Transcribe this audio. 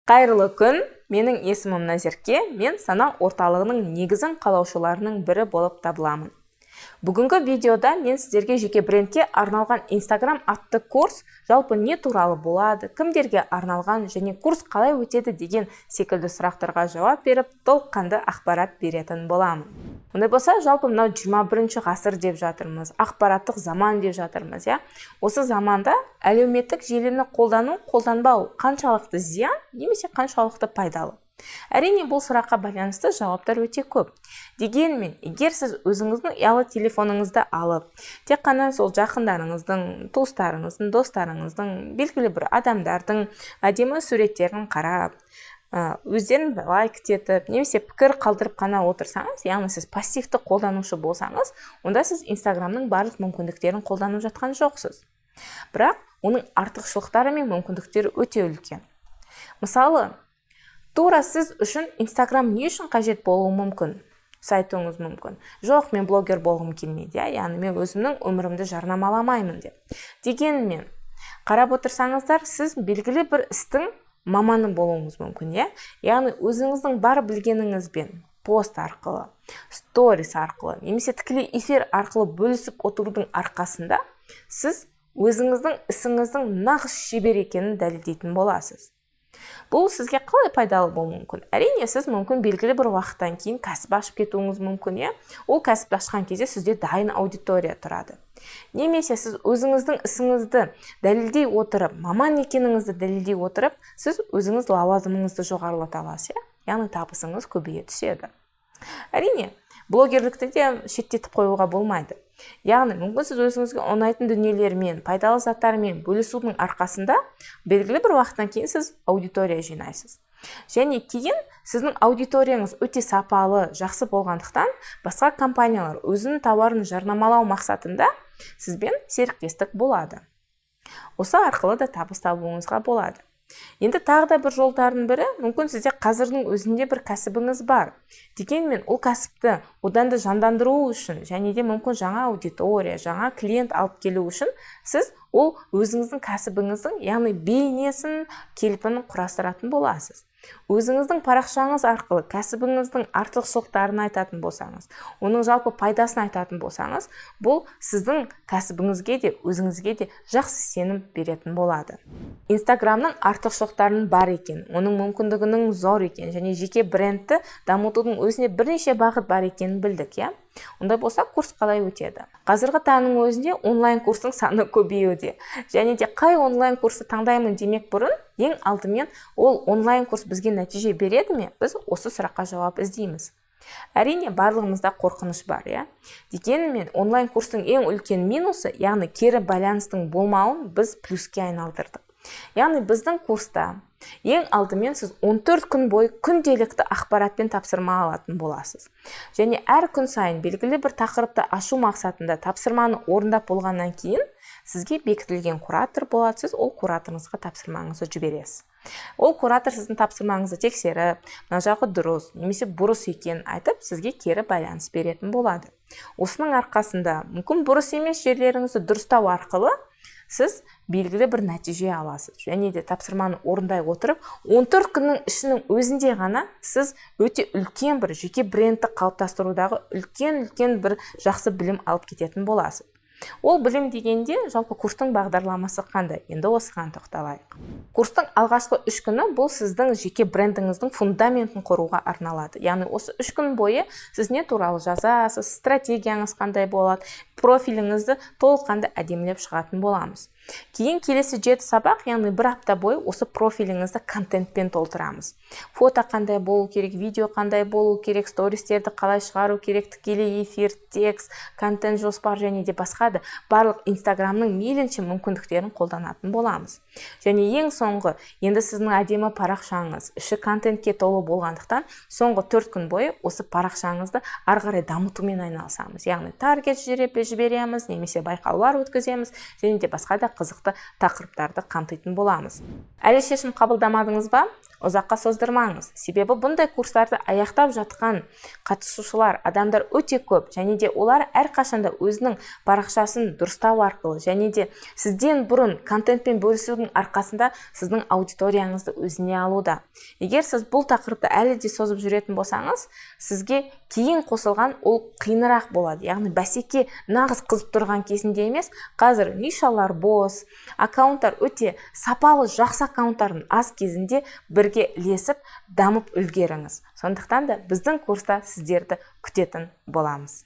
Қайырлы күн, менің есімім Назерке, мен сана орталығының негізін қалаушыларының бірі болып табыламын. Бүгінгі видеода мен сіздерге жеке брендке арналған Instagram атты курс, жалпы не туралы болады, кімдерге арналған және курс қалай өтеді деген секілді сұрақтарға жауап беріп, толыққанды ақпарат беретін боламын. Ондай болса, жалпы мынау 21 ғасыр деп жатырмыз, ақпараттық заман деп жатырмыз, я? Осы заманда әлеуметтік желіні қолданбау қаншалықты зиян, немесе қаншалықты пайдалы? Әрине, бұл сұраққа байланысты жауаптар өте көп. Дегенмен, егер сіз өзіңіздің ұялы телефоныңызды алып, тек қана сол жақындарыңыздың, туыстарыңыздың, достарыңыздың, белгілі бір адамдардың әдемі суреттерін қарап, өздерін лайк етіп, немесе пікір қалдырып қана отырсаңыз, яғни сіз пассивті қолданушы болсаңыз, онда сіз Инстаграмның барлық мүмкіндіктерін қолданып жатқан жоқсыз. Бірақ оның артықшылықтары мен мүмкіндіктері өте үлкен. Мысалы, тура сіз үшін Инстаграм не үшін қажет болуы мүмкін? Сайтыңыз мүмкін. Жоқ, мен блогер болғым келмейді, яғни мен өзімнің өмірімді жарнамаламаймын деп. Дегенмен, қарап отырсаңыздар, сіз белгілі бір істің маманы болуыңыз мүмкін, яғни өзіңіздің бар білгеніңізбен пост арқылы, сторис арқылы, немесе тікелей эфир арқылы бөлісіп отырудың арқасында сіз өзіңіздің ісіңіздің нағыз шебер екенін дәлелдейтін боласыз. Бұл сізге қалай пайдалы болуы мүмкін? Әрине, сіз мүмкін белгілі бір уақыттан кейін кәсіп ашып кетуіңіз мүмкін, Ол кәсіпті ашқан кезде сізде дайын аудитория тұрады. Немесе сіз өзіңіздің ісіңізді дәлелдей отырып, маман екеніңізді дәлелдей отырып, сіз өзіңіз лауазымыңызды жоғарылата аласыз, яғни табысыңыз көбейе түседі. Әрине, блогерлікті де шеттетіп қоюға болмайды. Яғни, мүмкін сіз өзіңізге ұнайтын дүниелермен, пайдалы заттармен бөлісудің арқасында белгілі бір уақыттан кейін сіз аудитория жинайсыз. Және кейін сіздің аудиторияңыз өте сапалы, жақсы болғандықтан, басқа компаниялар өзінің тауарын жарнамалау мақсатында сізбен серіктестік болады. Осы арқылы да табыс табуыңызға болады. Енді тағы да бір жолдардың бірі, мүмкін сізде қазірдің өзінде бір кәсібіңіз бар. Дегенмен, ол кәсіпті одан да жандандыру үшін, және де мүмкін жаңа аудитория, жаңа клиент алып келу үшін, сіз ол өзіңіздің кәсібіңіздің, яғни бейнесін, келпін құрастыратын боласыз. Өзіңіздің парақшаңыз арқылы кәсібіңіздің артықшылықтарын айтатын болсаңыз, оның жалпы пайдасын айтатын болсаңыз, бұл сіздің кәсібіңізге де, өзіңізге де жақсы сенім беретін болады. Инстаграмның артықшылықтарының бар екен, оның мүмкіндігінің зор екен, және жеке брендті дамытудың өзіне бірнеше бағыт бар екенін білдік, Ондай болса, курс қалай өтеді? Қазіргі таңның өзінде онлайн курстың саны көбеюде. Және де қай онлайн курсты таңдаймын демек бұрын, ең алдымен ол онлайн курс бізге нәтиже береді ме? Біз осы сұраққа жауап іздейміз. Әрине, барлығымызда қорқыныш бар, Дегенмен, онлайн курстың ең үлкен минусы, яғни кері байланыстың болмауын біз плюске айналдырдық. Яғни біздің курста ең алдымен сіз 14 күн бойы күнделікті ақпаратпен тапсырма алатын боласыз. Және әр күн сайын белгілі бір тақырыпты ашу мақсатында тапсырманы орындап болғаннан кейін сізге бекітілген куратор болады, сіз ол кураторыңызға тапсырмаңызды жібересіз. Ол куратор сіздің тапсырмаңызды тексеріп, мына жағы дұрыс немесе бұрыс екенін айтып, сізге кері байланыс беретін болады. Осының арқасында мүмкін бұрыс емес жерлеріңізді дұрыстау арқылы сіз белгілі бір нәтиже аласыз. Және де тапсырманы орындай отырып, 14 күннің ішінің өзінде ғана сіз өте үлкен бір жеке брендті қалыптастырудағы үлкен бір жақсы білім алып кететін боласыз. Ол білім дегенде жалпы курстың бағдарламасы қандай? Енді осыған тоқталайық. Курстың алғашқы 3 күні бұл сіздің жеке брендіңіздің фундаментін құруға арналады. Яғни осы 3 күн бойы сіз не туралы жазасыз, стратегияңыз қандай болады, профиліңізді толыққанды әдемілеп шығатын боламыз. Кейін келесі 7 сабақ, яғни 1 апта бойы осы профиліңізді контентпен толтырамыз. Фото қандай болу керек, видео қандай болу керек, стористерді қалай шығару керек, тікелей эфир, текст, контент жоспар және де басқа да барлық Инстаграмның мейлінше мүмкіндіктерін қолданатын боламыз. Және ең соңғы, енді сіздің әдемі парақшаңыз іші контентке толы болғандықтан, соңғы 4 күн бойы осы парақшаңызды ары қарай дамытумен айналысамыз. Яғни таргет жібереміз, немесе байқаулар өткіземіз, және де басқа да қызықты тақырыптарды қамтитын боламыз. Әлі шешім қабылдамадыңыз ба? ұзаққа создырмаңыз. Себебі бұндай курстарды аяқтап жатқан қатысушылар адамдар өте көп, және де олар әрқашанда өзінің парақшасын дұрыстау арқылы, және де сізден бұрын контентпен бөлісудің арқасында сіздің аудиторияңызды өзіне алуда. Егер сіз бұл тақырыпты әлі де созып жүретін болсаңыз, сізге кейін қосылған ол қиынырақ болады. Яғни бәсеке нағыз қызып тұрған кезінде емес, қазір нишалар бос, аккаунттар өте сапалы, жақсы аккаунттардың аз кезінде бірге ілесіп дамып үлгеріңіз. Сондықтан да біздің курста сіздерді күтетін боламыз.